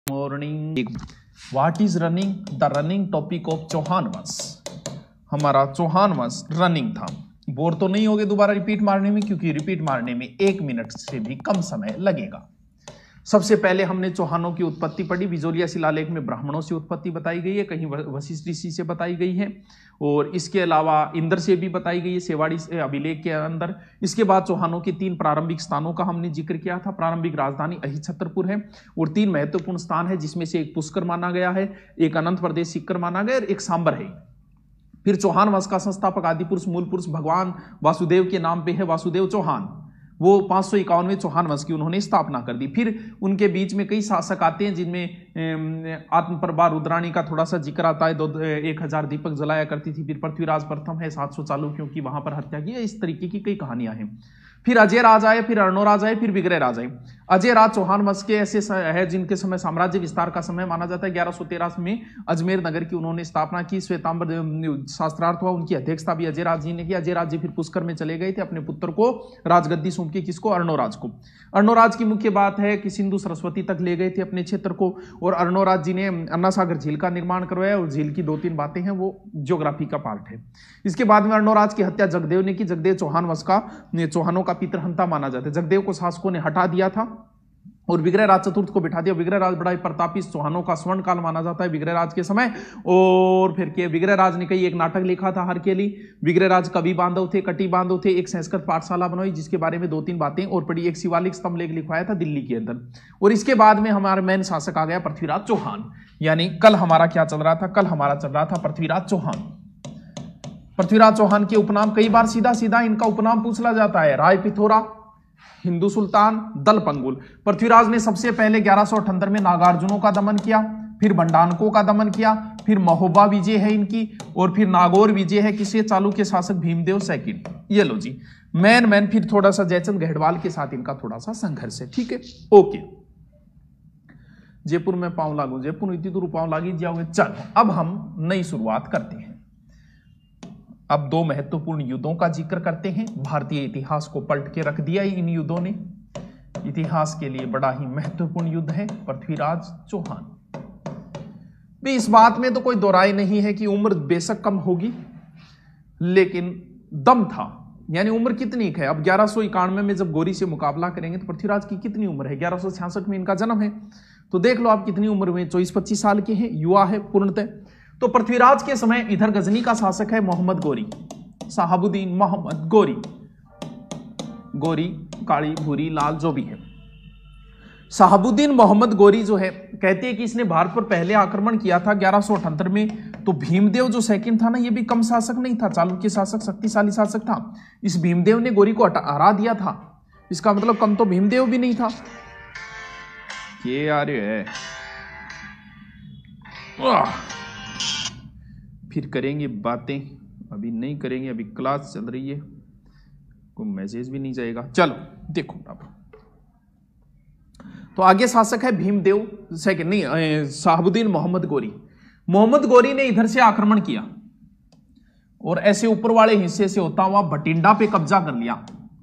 Morning. What is running? The running topic of Chauhan वंश। हमारा चौहान वंश रनिंग था। बोर तो नहीं होगे दोबारा रिपीट मारने में, क्योंकि रिपीट मारने में 1 मिनट से भी कम समय लगेगा। सबसे पहले हमने चौहानों की उत्पत्ति पढ़ी। बिजोलिया शिलालेख में ब्राह्मणों से उत्पत्ति बताई गई है, कहीं वशिष्ठ ऋषि से बताई गई है, और इसके अलावा इंद्र से भी बताई गई है सेवाड़ी अभिलेख के अंदर। इसके बाद चौहानों के 3 प्रारंभिक स्थानों का हमने जिक्र किया था। प्रारंभिक राजधानी अहिछत्रपुर है, और 3 महत्वपूर्ण स्थान है, जिसमें से एक पुष्कर माना गया है, एक अनंत प्रदेश सिक्कर माना गया, और एक सांबर है। फिर चौहान वंश का संस्थापक आदि पुरुष मूल पुरुष भगवान वासुदेव के नाम पे है, वासुदेव चौहान। वो 551वें चौहान वंश की उन्होंने स्थापना कर दी। फिर उनके बीच में कई शासक आते हैं, जिनमें आत्मप्रभा रुद्राणी का थोड़ा सा जिक्र आता है। 1000 दीपक जलाया करती थी। फिर पृथ्वीराज प्रथम है, 700 चालुक्यों की वहां पर हत्या की। इस तरीके की कई कहानियां हैं। फिर अजय राज आए, फिर अर्णोराज आए, फिर विग्रह राज आए। अजय राज चौहान वंश के ऐसे है जिनके समय साम्राज्य विस्तार का समय माना जाता है। 1113 में अजमेर नगर की उन्होंने स्थापना की। श्वेतांबर शास्त्रार्थ हुआ, उनकी अध्यक्षता भी अजय राज जी ने की। अजय राज जी फिर पुष्कर में चले गए थे, अपने पुत्र को राजगद्दी सौंप के। किसको? अर्णोराज को। अर्णोराज की मुख्य बात है कि सिंधु सरस्वती तक ले गए थे अपने क्षेत्र को, और अर्णोराज जी ने अन्ना सागर झील का निर्माण करवाया, और झील की 2-3 बातें हैं, वो ज्योग्राफी का पार्ट है। इसके बाद में अर्णोराज की हत्या जगदेव ने की। जगदेव चौहान वंश का, चौहानों का पितृहंता माना जाता है। जगदेव को शासकों ने हटा दिया था और विग्रह राज चतुर्थ को बिठा दिया। विग्रह राज बड़ा ही प्रतापी, चौहानों का स्वर्ण काल माना जाता है विग्रह राज के समय। और फिर के विग्रह राज ने कई एक नाटक लिखा था हरकेली। विग्रह राज कवि बांधव थे, कटी बांधव थे। एक संस्कृत पाठशाला बनवाई, जिसके बारे में 2-3 बातें और पढ़ी। एक शिवालिक स्तंभ लेख लिखवाया था दिल्ली के अंदर। और इसके बाद में हमारा मेन शासक आ गया पृथ्वीराज चौहान। यानी कल हमारा क्या चल रहा था? कल हमारा चल रहा था पृथ्वीराज चौहान। पृथ्वीराज चौहान के उपनाम कई बार सीधा सीधा इनका उपनाम पूछला जाता है। राय पिथोरा, हिंदू सुल्तान, दल पंगुल। पृथ्वीराज ने सबसे पहले 1178 में नागार्जुनों का दमन किया, फिर भंडानकों का दमन किया, फिर महोबा विजय है इनकी, और फिर नागौर विजय है किसे? चालुक्य शासक भीमदेव सेकंड। ये लो जी मैन। फिर थोड़ा सा जयचंद गढ़वाल के साथ इनका थोड़ा सा संघर्ष है। ठीक है, ओके। जयपुर में पांव लागू, जयपुर इतनी दूर पांव लागी जाओगे। चलो अब हम नई शुरुआत करते हैं। अब 2 महत्वपूर्ण युद्धों का जिक्र करते हैं। भारतीय इतिहास को पलट के रख दिया इन युद्धों ने। इतिहास के लिए बड़ा ही महत्वपूर्ण युद्ध है पृथ्वीराज चौहान। भी इस बात में तो कोई दो राय नहीं है कि उम्र बेशक कम होगी, लेकिन दम था। यानी उम्र कितनी है? अब 1191 में जब गौरी से मुकाबला करेंगे तो पृथ्वीराज की कितनी उम्र है? 1166 में इनका जन्म है, तो देख लो आप कितनी उम्र में। 24-25 साल के हैं, युवा है पूर्णतः। तो पृथ्वीराज के समय इधर गजनी का शासक है मोहम्मद गोरी, साहबुद्दीन मोहम्मद गोरी। गोरी काली भूरी लाल जो भी है, साहबुद्दीन मोहम्मद गोरी जो है, कहते हैं कि इसने भारत पर पहले आक्रमण किया था 1178 में। तो भीमदेव जो सेकंड था ना, ये भी कम शासक नहीं था, चालुक्य शासक, शक्तिशाली शासक था। इस भीमदेव ने गोरी को हरा दिया था। इसका मतलब कम तो भीमदेव भी नहीं था। ये यार है, फिर करेंगे बातें, अभी नहीं करेंगे, अभी क्लास चल रही है, कोई मैसेज भी नहीं जाएगा। चलो देखो अब तो आगे शासक है भीमदेव सेकंड, नहीं साहबुद्दीन मोहम्मद गोरी। मोहम्मद गोरी ने इधर से आक्रमण किया और ऐसे ऊपर वाले हिस्से से होता हुआ भटिंडा पे कब्जा कर लिया।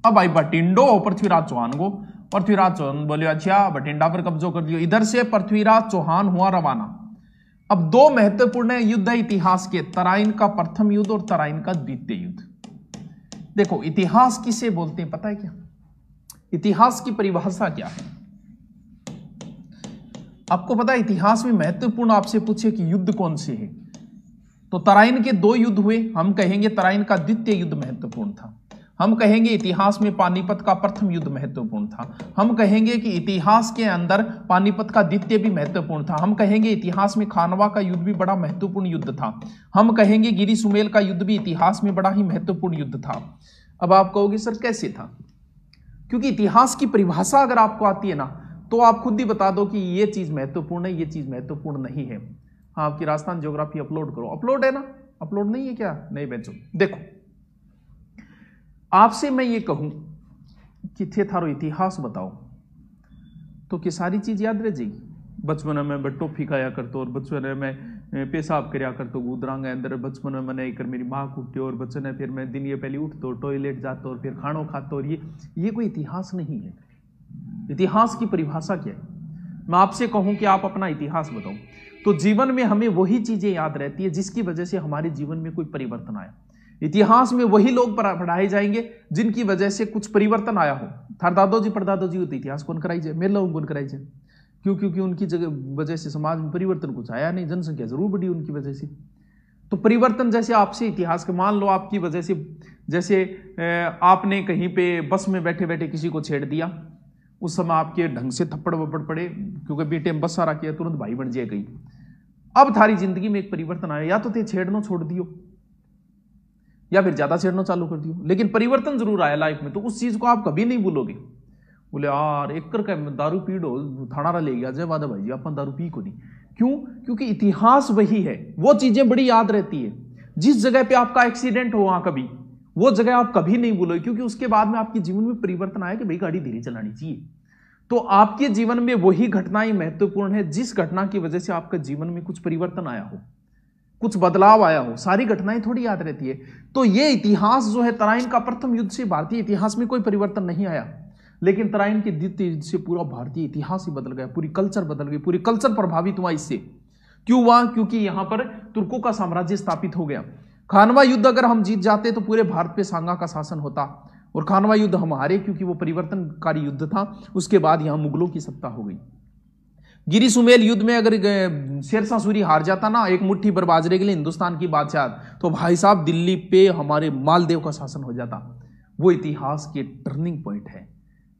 अब आई भटिंडो पृथ्वीराज चौहान को। पृथ्वीराज चौहान बोले अच्छा भटिंडा पर कब्जो कर लियो। इधर से पृथ्वीराज चौहान हुआ रवाना। अब 2 महत्वपूर्ण युद्ध है इतिहास के, तराइन का प्रथम युद्ध और तराइन का द्वितीय युद्ध। देखो इतिहास किसे बोलते हैं पता है क्या? इतिहास की परिभाषा क्या है आपको पता है? इतिहास में महत्वपूर्ण आपसे पूछे कि युद्ध कौन से है, तो तराइन के 2 युद्ध हुए। हम कहेंगे तराइन का द्वितीय युद्ध महत्वपूर्ण था। हम कहेंगे इतिहास में पानीपत का प्रथम युद्ध महत्वपूर्ण था। हम कहेंगे कि इतिहास के अंदर पानीपत का द्वितीय भी महत्वपूर्ण था। हम कहेंगे इतिहास में खानवा का युद्ध भी बड़ा महत्वपूर्ण युद्ध था। हम कहेंगे गिरी सुमेल का युद्ध भी इतिहास में बड़ा ही महत्वपूर्ण युद्ध था। अब आप कहोगे सर कैसे था? क्योंकि इतिहास की परिभाषा अगर आपको आती है ना, तो आप खुद ही बता दो कि ये चीज महत्वपूर्ण है, ये चीज महत्वपूर्ण नहीं है। हाँ, आपकी राजस्थान ज्योग्राफी अपलोड करो। अपलोड है ना? अपलोड नहीं है क्या? नहीं बच्चों देखो, आपसे मैं ये कहूं कि थे थारो इतिहास बताओ, तो कि सारी चीज याद रह जाएगी। बचपन में मैं टॉफी खाया करतो, और बचपन में पेशाब करया करतो गुदरांगे अंदर। बचपन में मैंने एक मेरी माँ कुटी, और बचपन में फिर मैं दिन ये पहले उठतो, टॉयलेट जातो, और फिर खानो खातो। और ये कोई इतिहास नहीं है। इतिहास की परिभाषा क्या है? मैं आपसे कहूं कि आप अपना इतिहास बताओ, तो जीवन में हमें वही चीजें याद रहती है जिसकी वजह से हमारे जीवन में कोई परिवर्तन आया। इतिहास में वही लोग पढ़ाए जाएंगे जिनकी वजह से कुछ परिवर्तन आया हो। थार दादो जी परदादो जी तो इतिहास कौन कराई जाए, मेरे लोग कौन कराई जाए, क्यों? क्योंकि उनकी वजह से समाज में परिवर्तन कुछ आया नहीं, जनसंख्या जरूर बढ़ी उनकी वजह से। तो परिवर्तन जैसे आपसे इतिहास के, मान लो आपकी वजह से, जैसे आपने कहीं पे बस में बैठे बैठे किसी को छेड़ दिया, उस समय आपके ढंग से थप्पड़ वप्पड़ पड़े क्योंकि बेटे बस सारा किया, तुरंत भाई बन जाए गई। अब थारी जिंदगी में एक परिवर्तन आया, या तो ते छेड़ना छोड़ दियो या फिर ज्यादा छेड़ना चालू कर दियो, लेकिन परिवर्तन जरूर आया लाइफ में, तो उस चीज को आप कभी नहीं भूलोगे। बोले यार एक कर दारू पीड़ो थाना ले गया, जय वादा भाई जी अपन दारू पी को नहीं, क्यों? क्योंकि इतिहास वही है, वो चीजें बड़ी याद रहती है। जिस जगह पे आपका एक्सीडेंट हो वहां कभी, वो जगह आप कभी नहीं भूलोगे, क्योंकि उसके बाद में आपके जीवन में परिवर्तन आया कि भाई गाड़ी धीरे चलानी चाहिए। तो आपके जीवन में वही घटनाएं महत्वपूर्ण है जिस घटना की वजह से आपके जीवन में कुछ परिवर्तन आया हो, कुछ बदलाव आया हो। सारी घटनाएं थोड़ी याद रहती है। तो ये इतिहास जो है, तराइन का प्रथम युद्ध से भारतीय इतिहास में कोई परिवर्तन नहीं आया, लेकिन तराइन के द्वितीय युद्ध से पूरा भारतीय इतिहास ही बदल गया, पूरी कल्चर बदल गई, पूरी कल्चर प्रभावित हुआ इससे। क्यों हुआ? क्योंकि यहां पर तुर्कों का साम्राज्य स्थापित हो गया। खानवा युद्ध अगर हम जीत जाते तो पूरे भारत पे सांगा का शासन होता, और खानवा युद्ध हम हारे क्योंकि वो परिवर्तनकारी युद्ध था। उसके बाद यहां मुगलों की सत्ता हो गई। गिरी सुमेल युद्ध में अगर शेरशाह सूरी हार जाता ना एक मुट्ठी भर बाजरे के लिए हिंदुस्तान की बादशाह, तो भाई साहब दिल्ली पे हमारे मालदेव का शासन हो जाता। वो इतिहास के टर्निंग पॉइंट है,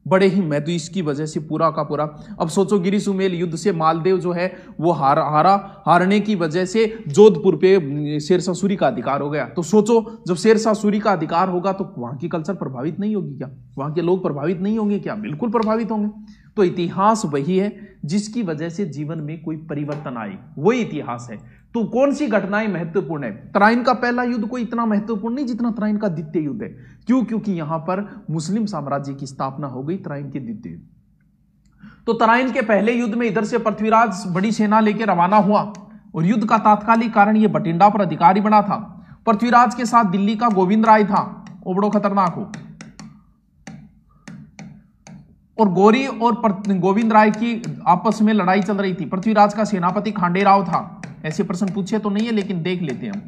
बड़े ही महत्व इसकी वजह से पूरा का पूरा। अब सोचो गिरी सुमेल युद्ध से मालदेव जो है वो हारने की वजह से जोधपुर पे शेरशाह सूरी का अधिकार हो गया। तो सोचो जब शेरशाह सूरी का अधिकार होगा तो वहां की कल्चर प्रभावित नहीं होगी क्या? वहां के लोग प्रभावित नहीं होंगे क्या? बिल्कुल प्रभावित होंगे। तो इतिहास वही है जिसकी वजह से जीवन में कोई परिवर्तन आए, वही इतिहास है। तो कौन सी घटनाएं महत्वपूर्ण है? तराइन का पहला युद्ध कोई इतना महत्वपूर्ण नहीं जितना तराइन का द्वितीय युद्ध है। क्यों? क्योंकि यहां पर मुस्लिम साम्राज्य की स्थापना हो गई तराइन के द्वितीय युद्ध। तो तराइन के पहले युद्ध में इधर से पृथ्वीराज बड़ी सेना लेकर रवाना हुआ, और युद्ध का तात्कालिक कारण यह बठिंडा पर अधिकारी बना था। पृथ्वीराज के साथ दिल्ली का गोविंद राय था, वो बड़ो खतरनाक हो। और गौरी और गोविंद राय की आपस में लड़ाई चल रही थी। पृथ्वीराज का सेनापति खांडेराव था। ऐसे प्रश्न पूछे तो नहीं है, लेकिन देख लेते हैं हम।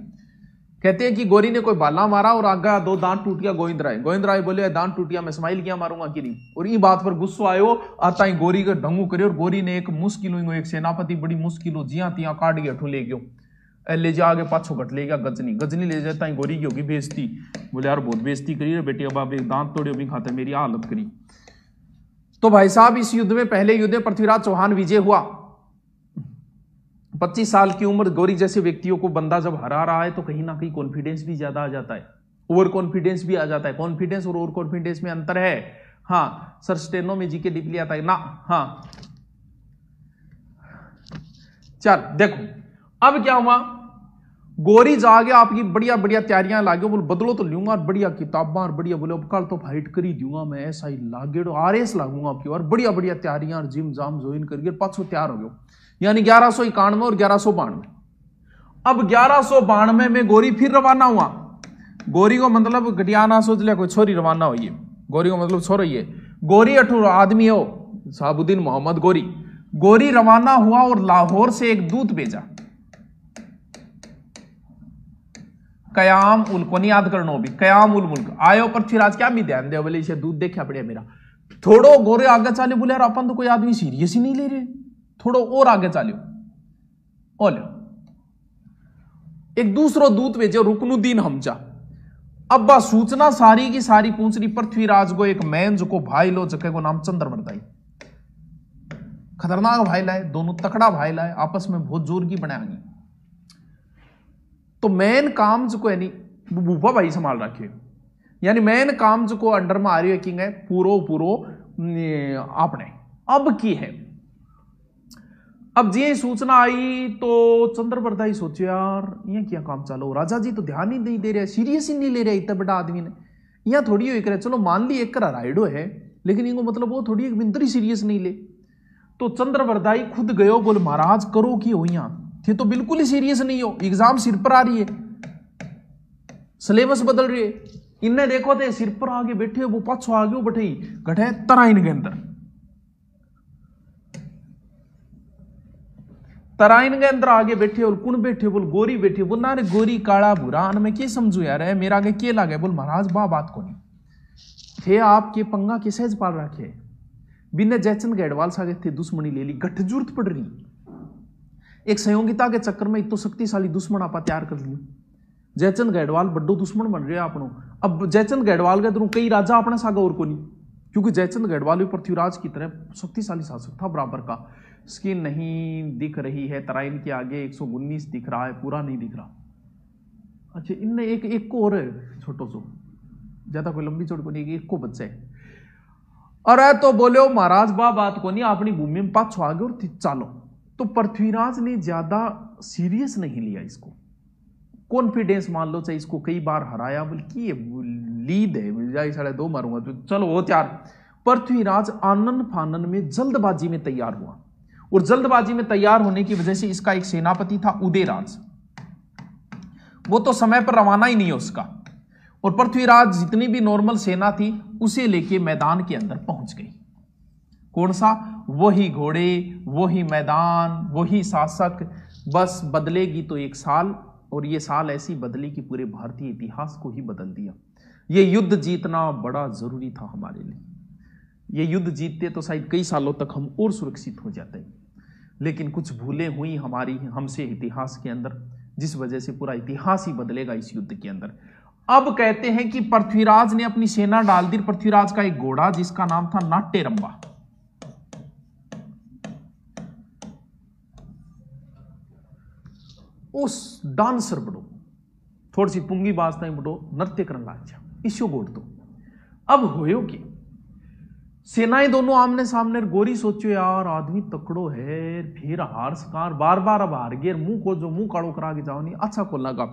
कहते हैं कि गौरी ने कोई बाला मारा और आगा दो दांत टूट गया गोविंद राय। गोविंद राय बोले दांत टूट गया, मैं स्माइल किया मारूंगा कि नहीं। और ये बात पर गुस्सा आयो आता ही गौरी का ढंगू करे, और गौरी ने एक मुश्किल एक सेनापति बड़ी मुश्किल जिया तिया काट गया, ले गयो ले जा आगे पाछो घट ले गया गजनी ले जाता ही गौरी की होगी बेइज्जती। बोले यार बहुत बेइज्जती करी रे बेटे, अब एक दांत तोड़े भी खाते मेरी हालत करी। तो भाई साहब इस युद्ध में, पहले युद्ध में पृथ्वीराज चौहान विजय हुआ। 25 साल की उम्र गौरी जैसे व्यक्तियों को बंदा जब हरा रहा है तो कहीं ना कहीं कॉन्फिडेंस भी ज्यादा आ जाता है, ओवर कॉन्फिडेंस भी आ जाता है। कॉन्फिडेंस और ओवर कॉन्फिडेंस में अंतर है। हाँ सर स्टेनो में जीके डीपली आता है ना। हाँ चल देखो अब क्या हुआ। गौरी जागे आपकी बढ़िया बढ़िया तैयारियां लागे, बोले बदलो तो लूंगा, बढ़िया किताबां और बढ़िया, बोले अब कल तो फाइट कर ही दूंगा मैं, ऐसा ही लागे आरएस लागूंगा आपकी, और बढ़िया बढ़िया तैयारियां और जिम जाम ज्वाइन करके पाछो तैयार हो गयो। यानी 1191 और 1192। अब 1192 में गौरी फिर रवाना हुआ। गौरी को मतलब घटिया ना सोच लिया कोई छोरी रवाना हुई है, गौरी को मतलब छोरो ही है। गौरी अठूर आदमी हो, साबुद्दीन मोहम्मद गौरी। गौरी रवाना हुआ और लाहौर से एक दूत भेजा, कयाम उल को नहीं याद करना भी, कयाम उल मुल्क आयो। पृथ्वीराज क्या भी ध्यान दे, बोले इसे दूध देखा पड़े मेरा थोड़ो। गोरे आगे चाले, बोले यार अपन तो कोई आदमी सीरियस ही नहीं ले रहे, थोड़ो और आगे चालो। ओले एक दूसरो दूत भेजो रुकनुद्दीन हमजा। अब बा सूचना सारी की सारी पूछ रही पृथ्वीराज को, एक मैन जो को भाई लो जगह को नाम चंद्रवर्दाई, खतरनाक भाई लाए, दोनों तकड़ा भाई लाए, आपस में बहुत जोर की बनाएंगे। तो मैन काम जो को है नहीं भूपा भाई संभाल रखे, यानी मैन काम जो को अंडर में आ रही है किंग है पूरो आपने अब की है। अब जी सूचना आई तो चंद्रवर्दाई सोचे यार ये क्या काम चालो, राजा जी तो ध्यान ही नहीं दे रहे, सीरियस ही नहीं ले रहे इतना बड़ा आदमी ने, यहाँ थोड़ी हो करे, चलो मान ली एक करा राइडो है, लेकिन इनको मतलब वो थोड़ी एक मिनट ही सीरियस नहीं ले। तो चंद्रवर्दाई खुद गयो, बोले महाराज करो कि हो यहाँ, ये तो बिल्कुल ही सीरियस नहीं हो, एग्जाम सिर पर आ रही है, सिलेबस बदल रही है, इन्हें देखो थे सिर पर आगे बैठे वो पाछो आगे बैठे घटे तराइन के अंदर। तराइन के अंदर आगे बैठे और कुण बैठे बोल गोरी बैठे बोल ना रे गोरी काला बुरान में के समझू यार है मेरा आगे के लागे बोल महाराज बात को नहीं थे आपके पंगा के सहज पाल रखे बिना जयचंद गढ़वाल सागे थे दुश्मनी ले ली गठ जरूरत पड़ रही एक संयोगिता के चक्कर में इतो शक्तिशाली दुश्मन आपा तैयार कर लियो जयचंद गढ़वाल बड्डो दुश्मन बन रहे आपनो अब जयचंद गढ़वाल के थ्रू कई राजा अपने सागा और को नहीं क्योंकि जयचंद गढ़वाल भी पृथ्वीराज की तरह शक्तिशाली शासक था बराबर का स्किन नहीं दिख रही है तराइन के आगे 119 दिख रहा है पूरा नहीं दिख रहा अच्छा इनने एक को और छोटो सो ज्यादा कोई लंबी चौड़ी को नहीं एक को बच्चा है अरे तो बोले महाराज बात को नहीं अपनी भूमि में पाछो आगे और चालो तो पृथ्वीराज ने ज्यादा सीरियस नहीं लिया इसको कॉन्फिडेंस मान लो चाहे इसको कई बार हराया बल्कि लीड है साढ़े 2 मारूंगा तो चलो वो तैयार पृथ्वीराज आनन फानन में जल्दबाजी में तैयार हुआ और जल्दबाजी में तैयार होने की वजह से इसका एक सेनापति था उदयराज वो तो समय पर रवाना ही नहीं है उसका और पृथ्वीराज जितनी भी नॉर्मल सेना थी उसे लेके मैदान के अंदर पहुंच गई कौन सा वही घोड़े वही मैदान वही शासक बस बदलेगी तो 1 साल और ये साल ऐसी बदली कि पूरे भारतीय इतिहास को ही बदल दिया ये युद्ध जीतना बड़ा जरूरी था हमारे लिए ये युद्ध जीतते तो शायद कई सालों तक हम और सुरक्षित हो जाते लेकिन कुछ भूलें हुई हमारी हमसे इतिहास के अंदर जिस वजह से पूरा इतिहास ही बदलेगा इस युद्ध के अंदर अब कहते हैं कि पृथ्वीराज ने अपनी सेना डाल दी पृथ्वीराज का एक घोड़ा जिसका नाम था नाट्यरंबा उस डांसर बड़ो थोड़ी सी पुंगी बाजता बड़ो नृत्य करना अच्छा इसो गोड़ तो अब होयो कि सेनाएं दोनों आमने सामने गोरी सोचो यार आदमी तकड़ो है फिर हार सकार बार बार अब हार गए मुंह को जो मुंह काड़ो करा के जाओ नहीं अच्छा को लगा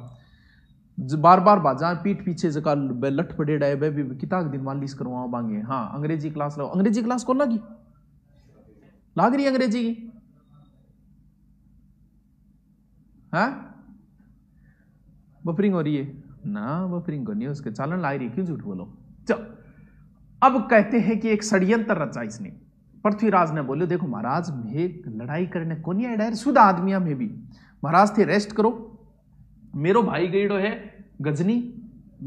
बार बार बाजा पीठ पीछे जगह लठ पड़े डाए बे किताब दिन मालिश करवाओ बांगे हाँ अंग्रेजी क्लास लो अंग्रेजी क्लास कौन लगी लाग रही अंग्रेजी की हाँ बफरिंग हो रही है ना बफरिंग नहीं उसके चालन ला रही क्यों झूठ बोलो चल अब कहते हैं कि एक षड्यंत्र रचा इसने पृथ्वीराज ने बोले देखो महाराज मैं लड़ाई करने को नहीं आया शुद्ध आदमिया में भी महाराज थे रेस्ट करो मेरो भाई गईडो है गजनी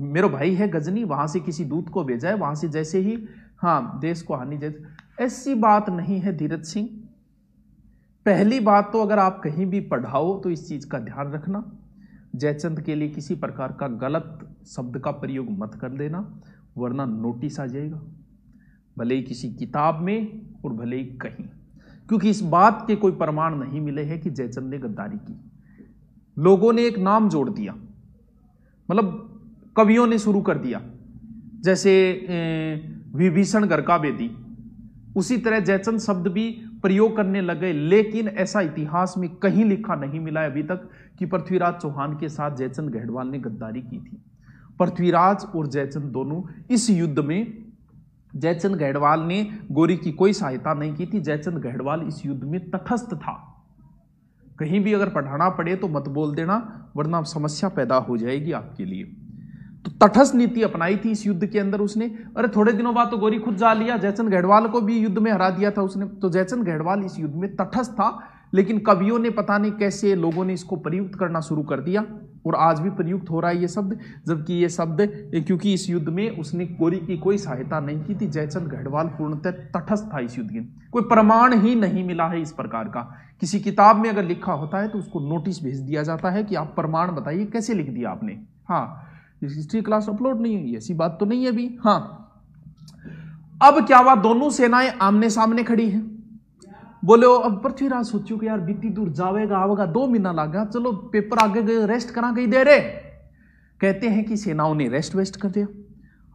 मेरो भाई है गजनी वहां से किसी दूत को भेजा है वहां से जैसे ही हाँ देश को हानि जैसे ऐसी बात नहीं है धीरज सिंह पहली बात तो अगर आप कहीं भी पढ़ाओ तो इस चीज का ध्यान रखना जयचंद के लिए किसी प्रकार का गलत शब्द का प्रयोग मत कर देना वरना नोटिस आ जाएगा भले ही किसी किताब में और भले ही कहीं क्योंकि इस बात के कोई प्रमाण नहीं मिले हैं कि जयचंद ने गद्दारी की लोगों ने एक नाम जोड़ दिया मतलब कवियों ने शुरू कर दिया जैसे विभीषण गरका बेदी उसी तरह जयचंद शब्द भी प्रयोग करने लगे लेकिन ऐसा इतिहास में कहीं लिखा नहीं मिला अभी तक कि पृथ्वीराज चौहान के साथ जयचंद गढ़वाल ने गद्दारी की थी पृथ्वीराज और जयचंद दोनों इस युद्ध में जयचंद गढ़वाल ने गोरी की कोई सहायता नहीं की थी जयचंद गढ़वाल इस युद्ध में तटस्थ था कहीं भी अगर पढ़ाना पड़े तो मत बोल देना वरना समस्या पैदा हो जाएगी आपके लिए तो तटस्थ नीति अपनाई थी इस युद्ध के अंदर उसने अरे थोड़े दिनों बाद तो गोरी खुद जा लिया जयचंद गढ़वाल को भी युद्ध में हरा दिया था उसने तो जयचंद गढ़वाल इस युद्ध में तटस्थ था लेकिन कवियों ने पता नहीं कैसे लोगों ने इसको प्रयुक्त करना शुरू कर दिया और आज भी प्रयुक्त हो रहा है ये शब्द जबकि ये शब्द क्योंकि इस युद्ध में उसने गोरी की कोई सहायता नहीं की थी जयचंद गढ़वाल पूर्णतः तटस्थ था इस युद्ध के कोई प्रमाण ही नहीं मिला है इस प्रकार का किसी किताब में अगर लिखा होता है तो उसको नोटिस भेज दिया जाता है कि आप प्रमाण बताइए कैसे लिख दिया आपने हाँ हिस्ट्री क्लास अपलोड नहीं हुई ऐसी बात तो नहीं है अभी हाँ अब क्या हुआ दोनों सेनाएं आमने सामने खड़ी हैं बोले अब पृथ्वीराज सोचो कि यार बीती दूर जावेगा आवेगा 2 महीना लगा चलो पेपर आगे गए रेस्ट करा कहीं दे रहे कहते हैं कि सेनाओं ने रेस्ट वेस्ट कर दिया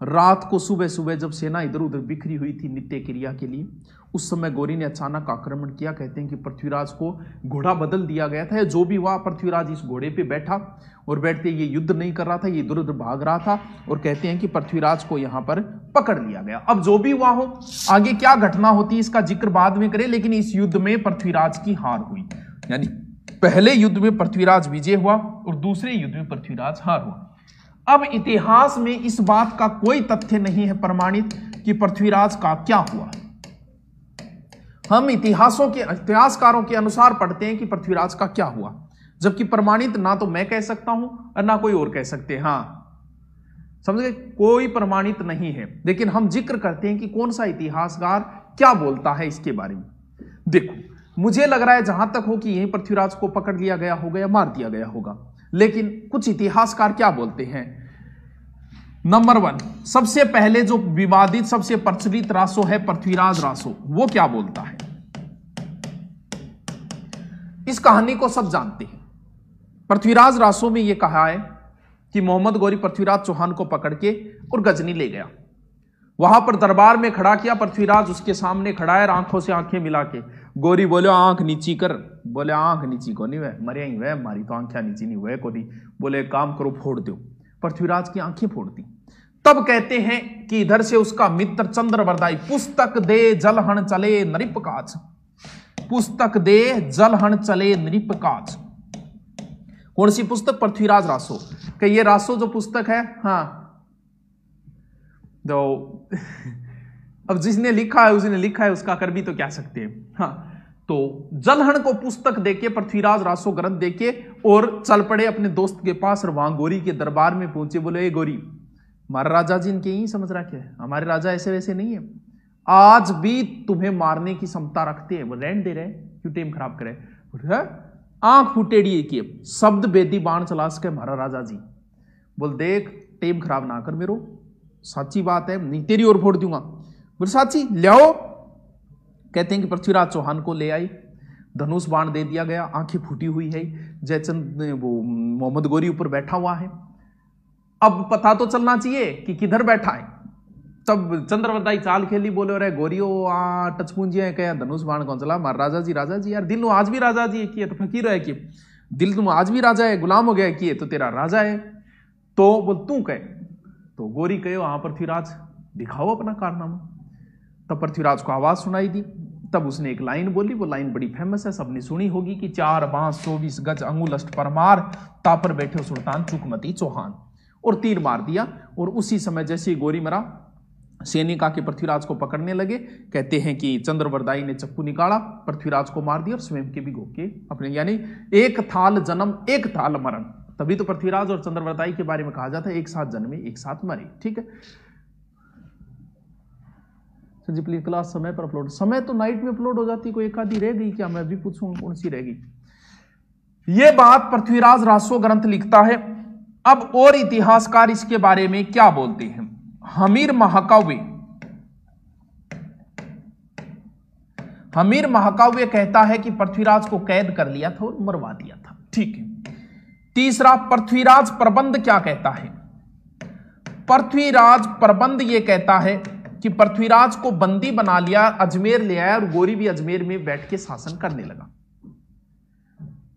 रात को सुबह सुबह जब सेना इधर उधर बिखरी हुई थी नित्य क्रिया के लिए उस समय गोरी ने अचानक आक्रमण किया कहते हैं कि पृथ्वीराज को घोड़ा बदल दिया गया था जो भी हुआ पृथ्वीराज इस घोड़े पे बैठा और बैठते ये युद्ध नहीं कर रहा था ये इधर उधर भाग रहा था और कहते हैं कि पृथ्वीराज को यहां पर पकड़ लिया गया अब जो भी हुआ हो आगे क्या घटना होती है इसका जिक्र बाद में करें लेकिन इस युद्ध में पृथ्वीराज की हार हुई यानी पहले युद्ध में पृथ्वीराज विजय हुआ और दूसरे युद्ध में पृथ्वीराज हार हुआ अब इतिहास में इस बात का कोई तथ्य नहीं है प्रमाणित कि पृथ्वीराज का क्या हुआ हम इतिहासकारों के अनुसार पढ़ते हैं कि पृथ्वीराज का क्या हुआ, जबकि प्रमाणित ना तो मैं कह सकता हूं और ना कोई और कह सकते। हाँ समझ गए, कोई प्रमाणित नहीं है, लेकिन हम जिक्र करते हैं कि कौन सा इतिहासकार क्या बोलता है इसके बारे में। देखो मुझे लग रहा है जहां तक हो कि यही पृथ्वीराज को पकड़ लिया गया होगा या मार दिया गया होगा, लेकिन कुछ इतिहासकार क्या बोलते हैं। नंबर 1, सबसे पहले जो विवादित सबसे प्रचलित रासो है पृथ्वीराज रासो, वो क्या बोलता है। इस कहानी को सब जानते हैं। पृथ्वीराज रासो में यह कहा है कि मोहम्मद गौरी पृथ्वीराज चौहान को पकड़ के और गजनी ले गया, वहां पर दरबार में खड़ा किया। पृथ्वीराज उसके सामने खड़ा है, आंखों से आंखें मिला के। गौरी बोले आंख नीची कर, बोले आंख नीची को नहीं वह मरे ही वह, मारी तो आंखें नीची नहीं हुए को नहीं। बोले काम करो फोड़ दो, पृथ्वीराज की आंखें फोड़ दी। तब कहते हैं कि इधर से उसका मित्र चंद्रवरदाई, पुस्तक दे जलहन चले नृपकाज, पुस्तक दे जलहन चले नृपकाज। कौन सी पुस्तक, पृथ्वीराज रासो। कि ये रासो जो पुस्तक है, हाँ जो अब जिसने लिखा है उसने लिखा है, उसका कर भी तो क्या सकते हैं। हाँ तो जलहन को पुस्तक देके, पृथ्वीराज रासो ग्रंथ देके और चल पड़े अपने दोस्त के पास, और वहां गौरी के दरबार में पहुंचे। बोले ए गौरी, हमारा राजा जी इनके यही समझ रखे है, हमारे राजा ऐसे वैसे नहीं है, आज भी तुम्हें मारने की क्षमता रखते हैं। वो रहने दे रहे, क्यों टाइम खराब करे। आंख फुटेड़ी की शब्द बेदी बाण चला सके हमारा राजा जी। बोल देख टाइम खराब ना कर मेरो, साची बात है, नहीं तेरी ओर फोड़ दूंगा। बोले साची ले आओ। कहते हैं कि पृथ्वीराज चौहान को ले आई, धनुष बाण दे दिया गया, आंखें फूटी हुई है, जयचंद वो मोहम्मद गौरी ऊपर बैठा हुआ है। अब पता तो चलना चाहिए कि किधर बैठा है। तब चंद्रवरदाई चाल खेली, बोले अरे गोरियो टचपूंजिया क्या धनुष बाण कौन चला, मार राजा जी यार, दिल आज भी राजा जी किए तो फकीर है कि दिल तुम आज भी राजा है, गुलाम हो गया किए तो तेरा राजा है। तो बोल तू कहे, तो गोरी कहे वहां पृथ्वीराज दिखाओ अपना कारनामा। तब पृथ्वीराज को आवाज सुनाई दी, तब उसने एक लाइन बोली, वो लाइन बड़ी फेमस है, सबने सुनी होगी कि 4 बांस 24 गज अंगुलष्ट परमार, तापर बैठे सुल्तान चुकमती चौहान, और तीर मार दिया। और उसी समय जैसे ही गोरी मरा, सैनिक आके पृथ्वीराज को पकड़ने लगे। कहते हैं कि चंद्रवरदाई ने चप्पू निकाला, पृथ्वीराज को मार दिया और स्वयं के भी गोके अपने, यानी एक थाल जन्म एक थाल मरण। तभी तो पृथ्वीराज और चंद्रवरदाई के बारे में कहा जाता है एक साथ जन्मे एक साथ मरे। ठीक है सर जी, प्लीज क्लास समय पर अपलोड। समय तो नाइट में अपलोड हो जाती, कोई एक आधी रह गई क्या, मैं भी पूछूंगा कौन सी रहेगी। यह बात पृथ्वीराज रासो ग्रंथ लिखता है। अब और इतिहासकार इसके बारे में क्या बोलते हैं। हमीर महाकाव्य कहता है कि पृथ्वीराज को कैद कर लिया था और मरवा दिया था। ठीक है। तीसरा, पृथ्वीराज प्रबंध क्या कहता है। पृथ्वीराज प्रबंध यह कहता है कि पृथ्वीराज को बंदी बना लिया, अजमेर ले आया और गौरी भी अजमेर में बैठ के शासन करने लगा।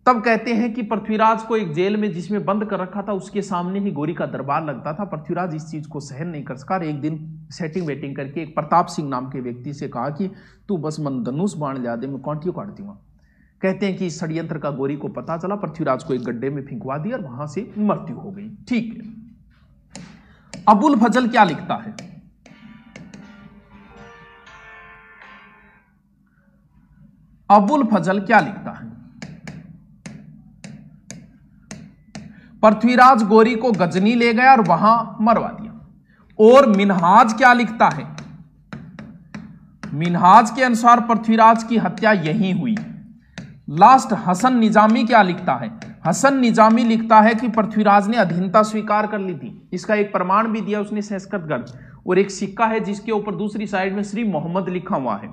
तब कहते हैं कि पृथ्वीराज को एक जेल में जिसमें बंद कर रखा था, उसके सामने ही गौरी का दरबार लगता था। पृथ्वीराज इस चीज को सहन नहीं कर सका। एक दिन सेटिंग वेटिंग करके एक प्रताप सिंह नाम के व्यक्ति से कहा कि तू बस मन धनुष बाण ला दे, मैं कांटियों काट दूंगा। कहते हैं कि इस षड्यंत्र का गौरी को पता चला, पृथ्वीराज को एक गड्ढे में फेंकवा दिया और वहां से मृत्यु हो गई। ठीक है। अबुल फजल क्या लिखता है। अबुल फजल क्या लिखता है। पृथ्वीराज गौरी को गजनी ले गया और वहां मरवा दिया। और मिनहाज क्या लिखता है। मिनहाज के अनुसार पृथ्वीराज की हत्या यहीं हुई। लास्ट हसन निजामी क्या लिखता है। हसन निजामी लिखता है कि पृथ्वीराज ने अधीनता स्वीकार कर ली थी। इसका एक प्रमाण भी दिया उसने संस्कृत ग्रंथ, और एक सिक्का है जिसके ऊपर दूसरी साइड में श्री मोहम्मद लिखा हुआ है।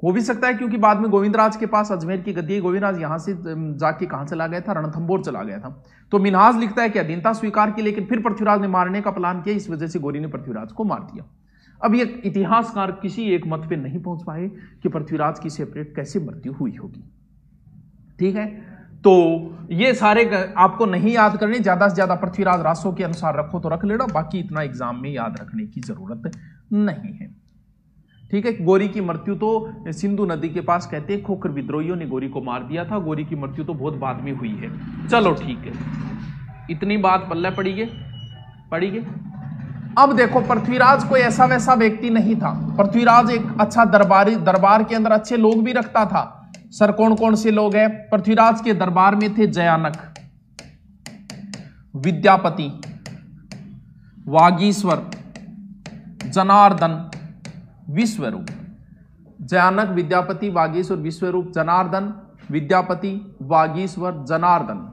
हो भी सकता है क्योंकि बाद में गोविंदराज के पास अजमेर की गद्दी, गोविंदराज यहां से जाके कहां चला गया था, रणथंबोर चला गया था। तो मिनहाज लिखता है कि अधीनता स्वीकार की, लेकिन फिर पृथ्वीराज ने मारने का प्लान किया, इस वजह से गौरी ने पृथ्वीराज को मार दिया। अब ये इतिहासकार किसी एक मत पे नहीं पहुंच पाए कि पृथ्वीराज की सेपरेट कैसे मृत्यु हुई होगी। ठीक है, तो ये सारे आपको नहीं याद करने, ज्यादा से ज्यादा पृथ्वीराज रासो के अनुसार रखो तो रख लेना, बाकी इतना एग्जाम में याद रखने की जरूरत नहीं है। ठीक है। गौरी की मृत्यु तो सिंधु नदी के पास कहते हैं खोखर विद्रोहियों ने गौरी को मार दिया था। गौरी की मृत्यु तो बहुत बाद में हुई है। चलो ठीक है, इतनी बात पल्ले पड़ी गई। अब देखो, पृथ्वीराज कोई ऐसा वैसा व्यक्ति नहीं था। पृथ्वीराज एक अच्छा दरबार के अंदर अच्छे लोग भी रखता था। सर कौन कौन से लोग हैं? पृथ्वीराज के दरबार में थे जयानक, विद्यापति, वागीश्वर, जनार्दन, विश्वरूप। जयानक, विद्यापति, वागीश्वर, विश्वरूप, जनार्दन, विद्यापति, वागीश्वर, जनार्दन।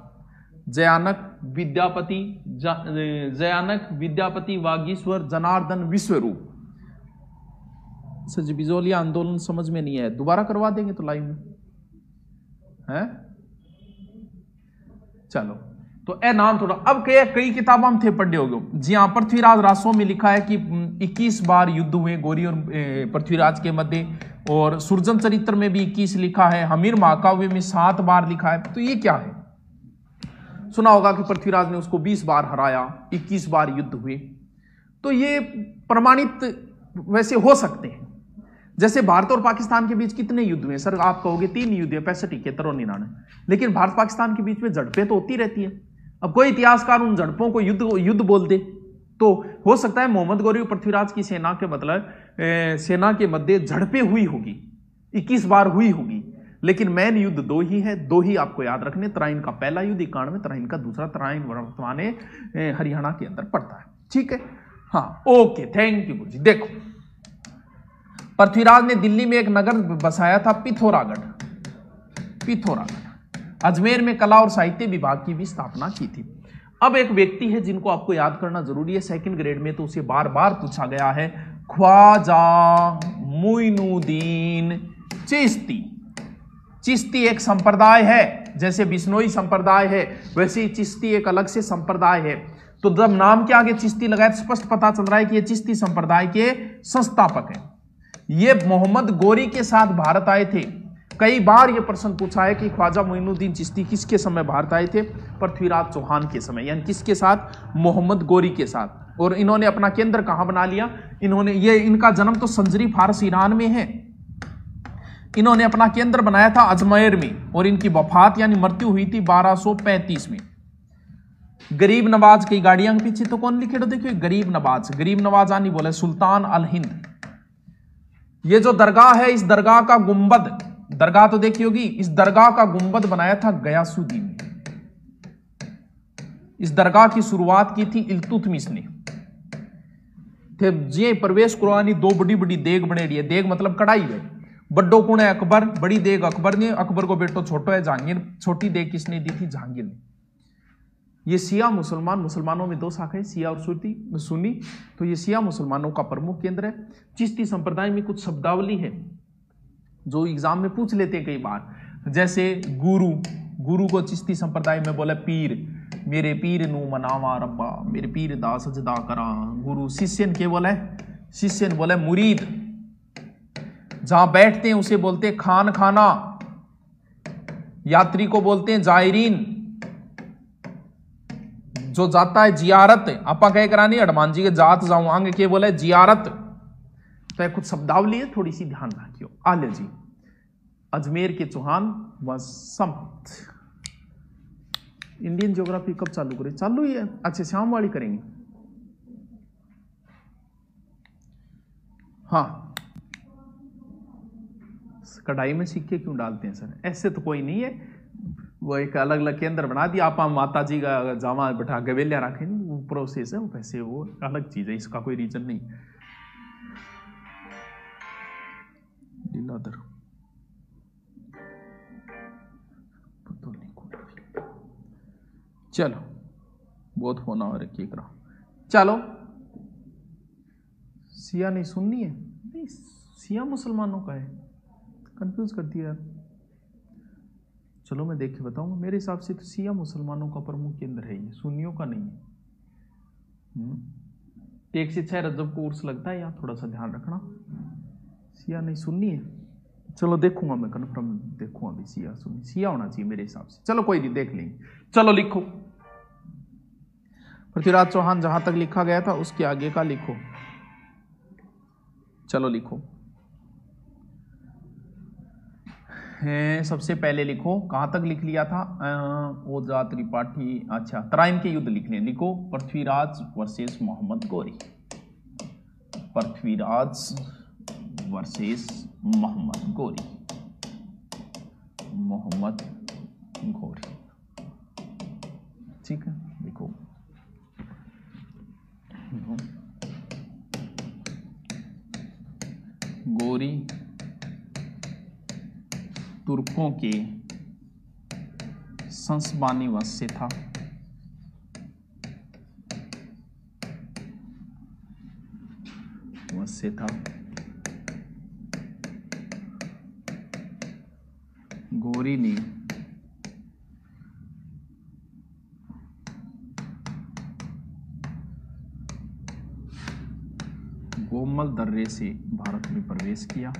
जयानक, विद्यापति, वागीश्वर, जनार्दन, विश्वरूप। सर बिजोलिया आंदोलन समझ में नहीं है, दोबारा करवा देंगे तो लाइव में है। चलो, तो ए नाम थोड़ा अब कई किताबों में थे पढ़े होगे जी हाँ। पृथ्वीराज रासों में लिखा है कि 21 बार युद्ध हुए गौरी और पृथ्वीराज के मध्य, और सुरजन चरित्र में भी 21 लिखा है, हमीर महाकाव्य में 7 बार लिखा है। तो ये क्या है? सुना होगा कि पृथ्वीराज ने उसको 20 बार हराया, 21 बार युद्ध हुए। तो ये प्रमाणित वैसे हो सकते हैं। जैसे भारत और पाकिस्तान के बीच कितने युद्ध हुए? सर आप कहोगे 3 युद्ध है, 65, 71 और 99। लेकिन भारत पाकिस्तान के बीच में झड़पें तो होती रहती है। अब कोई इतिहासकार उन झड़पों को युद्ध बोल दे तो हो सकता है मोहम्मद गौरी और पृथ्वीराज की सेना के सेना के मध्य झड़पें हुई होगी, 21 बार हुई होगी। लेकिन मेन युद्ध 2 ही है, 2 ही आपको याद रखने। तराइन का पहला युद्ध 91, तराइन का दूसरा। तराइन वर्तमान हरियाणा के अंदर पड़ता है। ठीक है, हाँ, ओके, थैंक यू गुरुजी। देखो, पृथ्वीराज ने दिल्ली में एक नगर बसाया था, पिथौरागढ़। अजमेर में कला और साहित्य विभाग की भी स्थापना की थी। अब एक व्यक्ति है जिनको आपको याद करना जरूरी है, 2nd ग्रेड में तो उसे बार बार पूछा गया है, ख्वाजा मुइनुद्दीन चिश्ती। चिश्ती एक संप्रदाय है, जैसे बिश्नोई संप्रदाय है वैसे ही चिश्ती एक अलग से संप्रदाय है। तो जब नाम के आगे चिश्ती लगाए तो स्पष्ट पता चल रहा है कि ये चिश्ती संप्रदाय के संस्थापक हैं। ये मोहम्मद गौरी के साथ भारत आए थे। कई बार यह प्रश्न पूछा है कि ख्वाजा मुइनुद्दीन चिश्ती किसके समय भारत आए थे? पृथ्वीराज चौहान के समय, यानी किसके साथ? मोहम्मद गौरी के साथ। और इन्होंने अपना केंद्र कहां बना लिया? इनका जन्म तो संजरी फारस ईरान में है। इन्होंने अपना केंद्र बनाया था अजमेर में, और इनकी वफात यानी मृत्यु हुई थी 1235 में। गरीब नवाज की गाड़ियां के पीछे तो कौन लिखे? देखिए, गरीब नवाज आनी बोले सुल्तान अल हिंद। ये जो दरगाह है, इस दरगाह का गुंबद, दरगाह तो देखी होगी, इस दरगाह का गुंबद बनाया था गयासुद्दीन ने। इस दरगाह की शुरुआत की थी इल्तुतमिश ने। थे जे प्रवेश करवानी 2 बड़ी बड़ी देग बने रही है। देग मतलब कढ़ाई है। बड्डो कुण है अकबर, बड़ी देग अकबर ने, अकबर को बेटो छोटो है जहांगीर, छोटी देग किसने दी थी? जहांगीर ने। ये शिया मुसलमानों में 2 शाखाएं, शिया और सुन्नी। तो ये शिया मुसलमानों का प्रमुख केंद्र है। चिश्ती संप्रदाय में कुछ शब्दावली है जो एग्जाम में पूछ लेते हैं कई बार, जैसे गुरु को चिश्ती संप्रदाय में बोले पीर, मेरे पीर नू मनावा रब्बा, मेरे पीर दा सजदा करा। गुरु शिष्यन के बोले, शिष्यन बोले मुरीद। जहां बैठते हैं उसे बोलते हैं खान खाना। यात्री को बोलते हैं जायरीन। जो जाता है जियारत, आपा कह करानी हनुमान जी के जात जाऊं आगे के बोले जियारत। तो कुछ शब्दावली है, थोड़ी सी ध्यान रखियो। आले जी, अजमेर के चौहान व संपत। इंडियन ज्योग्राफी कब चालू करें? चालू ही है। अच्छा, शाम वाली करेंगे। हाँ, कढ़ाई में सिक्के क्यों डालते हैं सर? ऐसे तो कोई नहीं है, वो एक अलग अलग केंद्र बना दिया। आप माता जी का जामा बैठा गवेलिया रखें, वो प्रोसेस है, वो वैसे वो अलग चीज है, इसका कोई रीजन नहीं। लीलाधर चलो, बहुत होना और की करा। चलो, शिया नहीं सुननी है? नहीं, शिया मुसलमानों का है, कंफ्यूज कर दिया यार। चलो मैं देख के बताऊंगा। मेरे हिसाब से तो शिया मुसलमानों का प्रमुख केंद्र है, ये सुन्नियों का नहीं है। 1 से 6 रजब को उर्स लगता है, यहाँ थोड़ा सा ध्यान रखना। शिया नहीं सुन्नी है। चलो देखूंगा मैं, कन्फर्म देखूंगा अभी। शिया सुन्नी, शिया होना चाहिए मेरे हिसाब से। चलो कोई नहीं, देख लेंगे। चलो लिखो, पृथ्वीराज चौहान जहां तक लिखा गया था उसके आगे का लिखो। चलो लिखो। सबसे पहले लिखो, कहां तक लिख लिया था? ओझा त्रिपाठी। अच्छा, तराइन के युद्ध लिखने। लिखो पृथ्वीराज वर्सेस मोहम्मद गौरी। पृथ्वीराज वर्सेस मोहम्मद गौरी। मोहम्मद गौरी, ठीक है। देखो गौरी तुर्कों के संसबानी वंश से था। गौरी ने गोमल दर्रे से भारत में प्रवेश किया।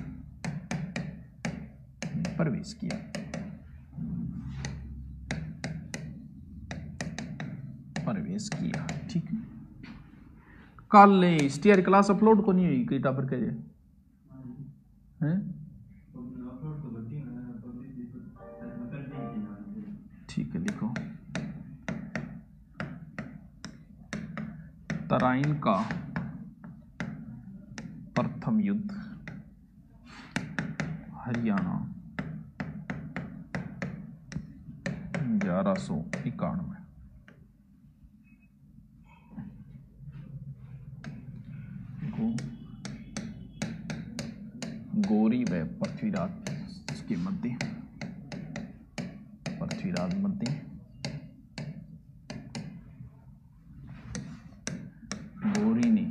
ठीक है। कल स्टीयर क्लास अपलोड को नहीं हुई कीटा पर कह हैं, ठीक है। लिखो तराइन का प्रथम युद्ध हरियाणा 1191। गौरी व पृथ्वीराज के मध्य, गौरी ने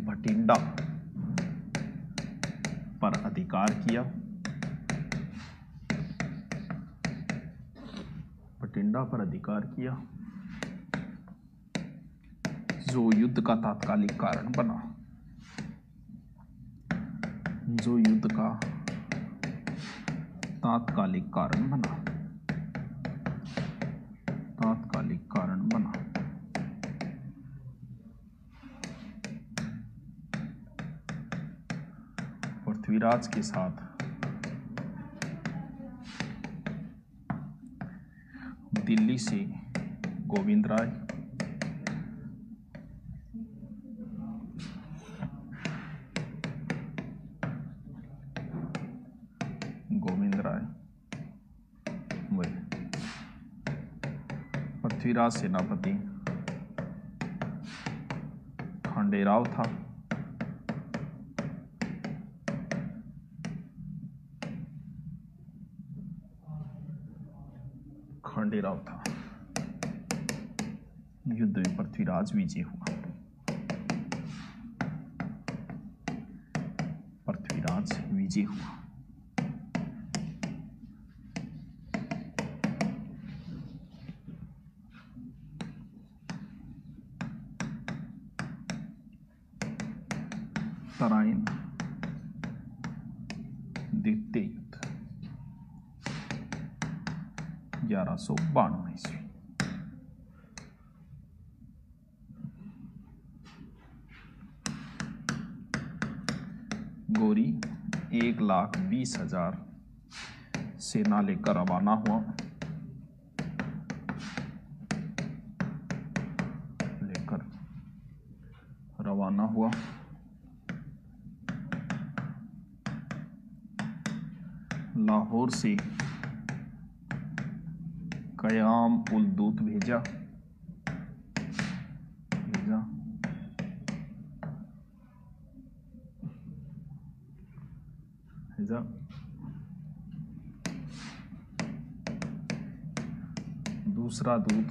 भटिंडा पर अधिकार किया, जो युद्ध का तात्कालिक कारण बना। पृथ्वीराज के साथ दिल्ली से गोविंद राय, पृथ्वीराज सेनापति खंडेराव था। युद्ध में पृथ्वीराज विजय हुआ। तराइन द्वितीय युद्ध 1192 ईस्वी। गौरी 1,20,000 सेना लेकर रवाना हुआ। लाहौर से कयाम उल दूत भेजा। दूसरा दूत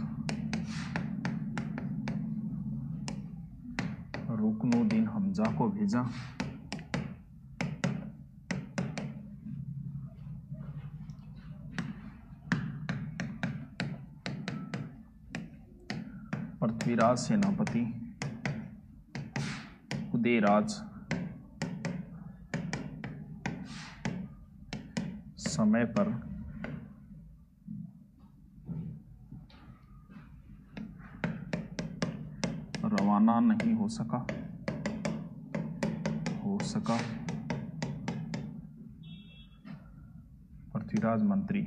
रुकनुद्दीन हमजा को भेजा। पृथ्वीराज सेनापति उदयराज समय पर रवाना नहीं हो सका। पृथ्वीराज मंत्री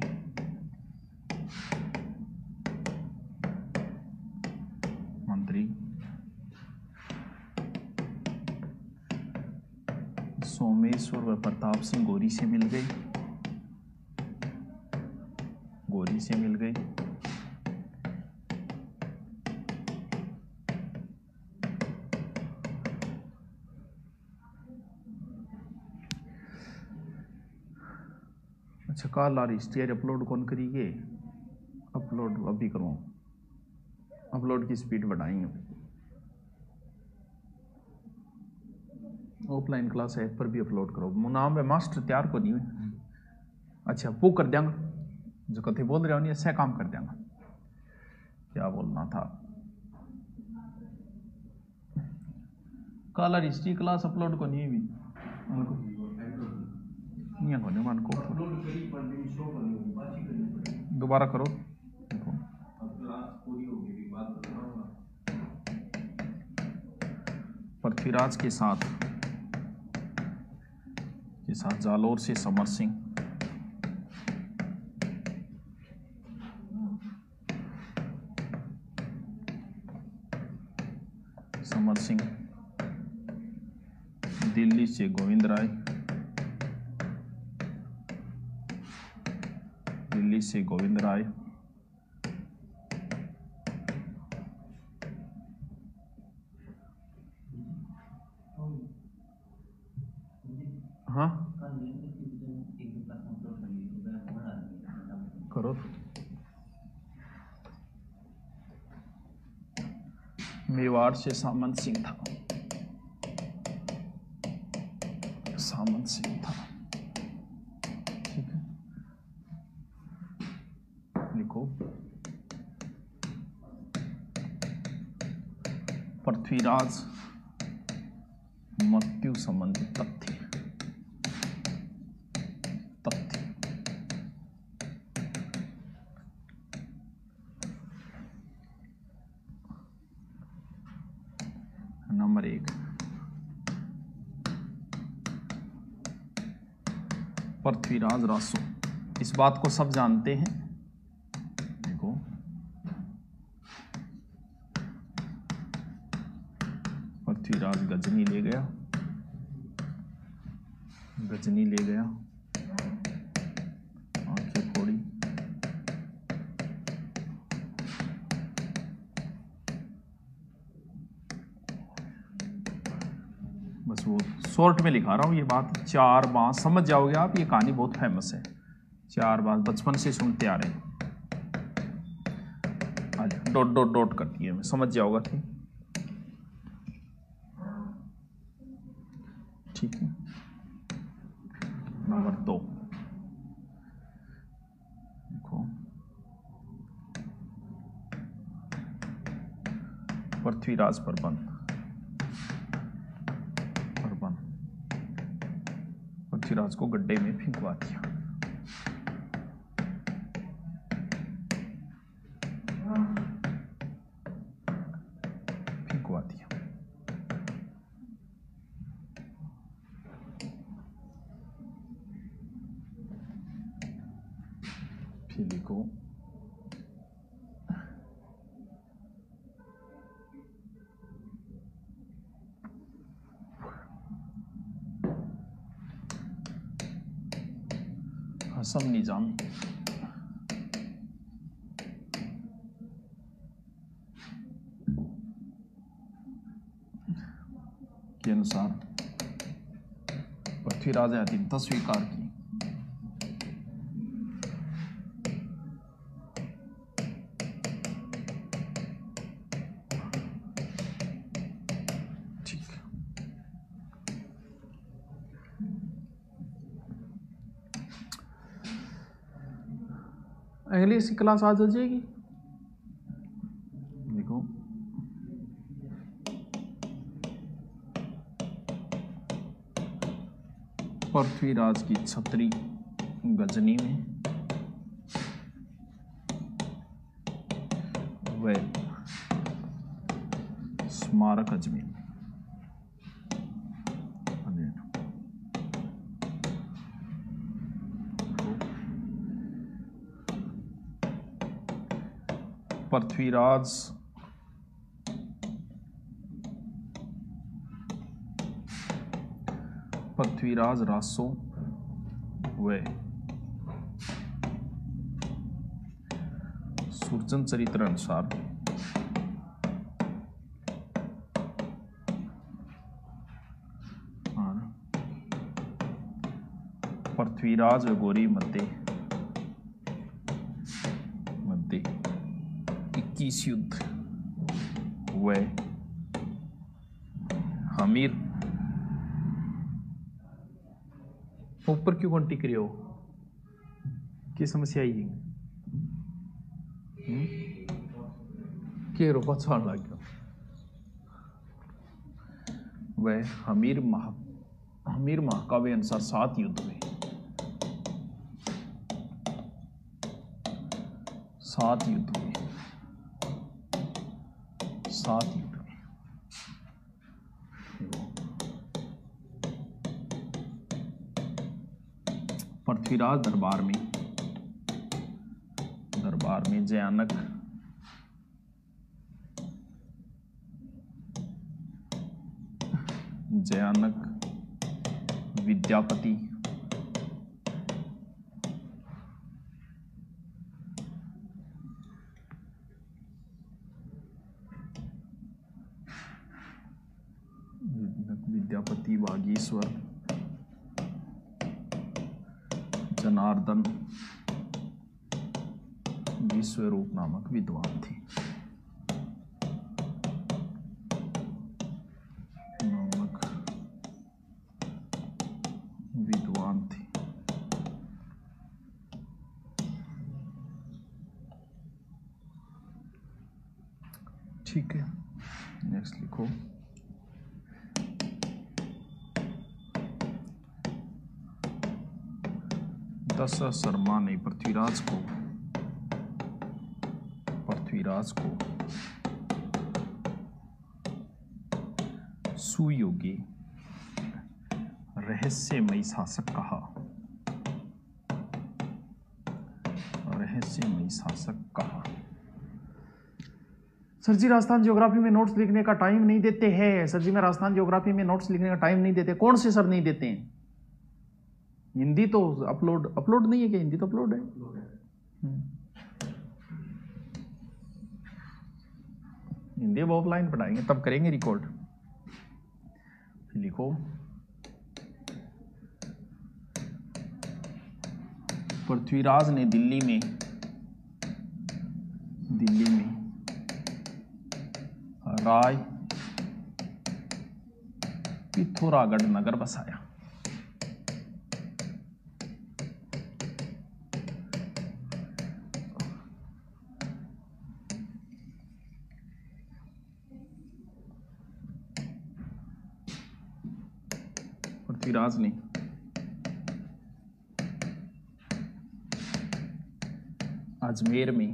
सोमेश्वर व प्रताप सिंह गौरी से मिल गई, गौरी से मिल गई। अच्छा, कल आ रही अपलोड कौन करिए? अपलोड अभी करो, अपलोड की स्पीड बढ़ाएंगे। ऑफलाइन क्लास ऐप पर भी अपलोड करो। नाम है मास्टर तैयार को नहीं हुई। अच्छा, वो कर देंगे जो कथे बोल रहे हो नहीं, ऐसा काम कर देंगे। क्या बोलना था? कल हिस्ट्री क्लास अपलोड को नहीं हुई मन को दोबारा करो। पृथ्वीराज के साथ जालोर से समर सिंह, समर सिंह, दिल्ली से गोविंद राय, दिल्ली से गोविंद राय, हाँ करो। मेवाड़ से सामंत सिंह था, सामंत सिंह था। ठीक है, लिखो। पृथ्वीराज मृत्यु संबंधी तथ्य, नंबर 1, पृथ्वीराज रासो। इस बात को सब जानते हैं। देखो, पृथ्वीराज गजनी ले गया, गजनी ले गया, आंखें फोड़ी, बस वो शॉर्ट में लिखा रहा हूँ ये बात। 4 बांस समझ जाओगे आप, ये कहानी बहुत फेमस है। 4 बांस बचपन से सुनते आ रहे हैं। डॉट डॉट डॉट कर दिए, समझ जाओगा। ठीक है, नंबर 2 देखो, पृथ्वीराज प्रबंध, पृथ्वीराज को गड्ढे में फेंकवा दिया। फेंकवा दिया। फिर लिखो, हसम निजामी के अनुसार पृथ्वीराज ने अधीनता स्वीकार की। ठीक, अगली सी क्लास आज हो जाएगी। देखो, पृथ्वीराज की छतरी गजनी में व स्मारक अजमेर में। पृथ्वीराज पृथ्वीराज रासो व सुरजन चरित्र अनुसार पृथ्वीराज व गौरी मध्य 21 युद्ध व हमीर ऊपर क्यों कौन टिक रहे हो? क्या समस्या आई? के रोपा छान लग गया। वह हमीर महाकाव्य अनुसार 7 युद्ध हुए। 7 युद्ध हुए। 7 युद्ध हुए। पृथ्वीराज दरबार में जयानक विद्यापति वागीश्वर जनार्दन विश्वरूप नामक विद्वान थे। ठीक है, नेक्स्ट लिखो। दशरथ शर्मा ने पृथ्वीराज को सुयोगी रहस्यमयी शासक कहा। सर जी राजस्थान ज्योग्राफी में नोट्स लिखने का टाइम नहीं देते हैं। सर जी मैं राजस्थान ज्योग्राफी में नोट्स लिखने का टाइम नहीं देते। कौन से सर नहीं देते हैं? हिंदी तो अपलोड नहीं है क्या? हिंदी तो अपलोड है। हिंदी अब ऑफलाइन पढ़ाएंगे तब करेंगे रिकॉर्ड। लिखो पृथ्वीराज ने दिल्ली में राय पिथौरागढ़ नगर बसाया। पृथ्वीराज ने अजमेर में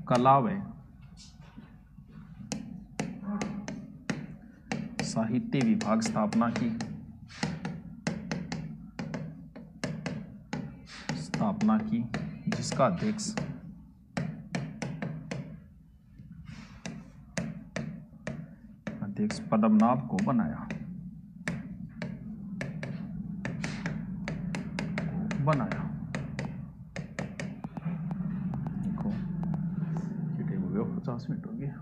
कला व साहित्य विभाग स्थापना की जिसका अध्यक्ष पद्मनाभ को बनाया। देखो ये टाइम हो गया, 50 मिनट हो गया।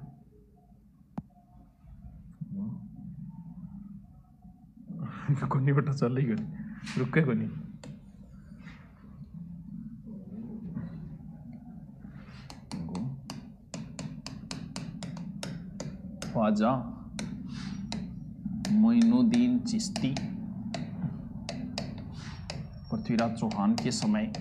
को नहीं बेटा चल ही गई, रुके को नहीं। ख्वाजा मोइनुद्दीन चिश्ती पृथ्वीराज चौहान के समय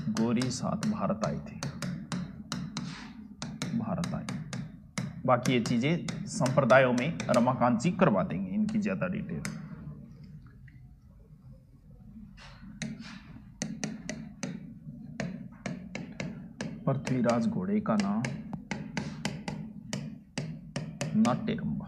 गौरी साथ भारत आए थे। बाकी ये चीजें संप्रदायों में रमाकांत जी करवा देंगे, इनकी ज्यादा डिटेल। पृथ्वीराज घोड़े का नाम नाट्यरंबा।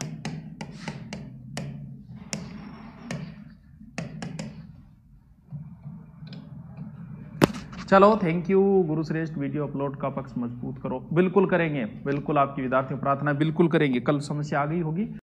चलो थैंक यू गुरुश्रेष्ठ, वीडियो अपलोड का पक्ष मजबूत करो। बिल्कुल करेंगे, बिल्कुल आपकी विद्यार्थियों प्रार्थना बिल्कुल करेंगे। कल समस्या आ गई होगी।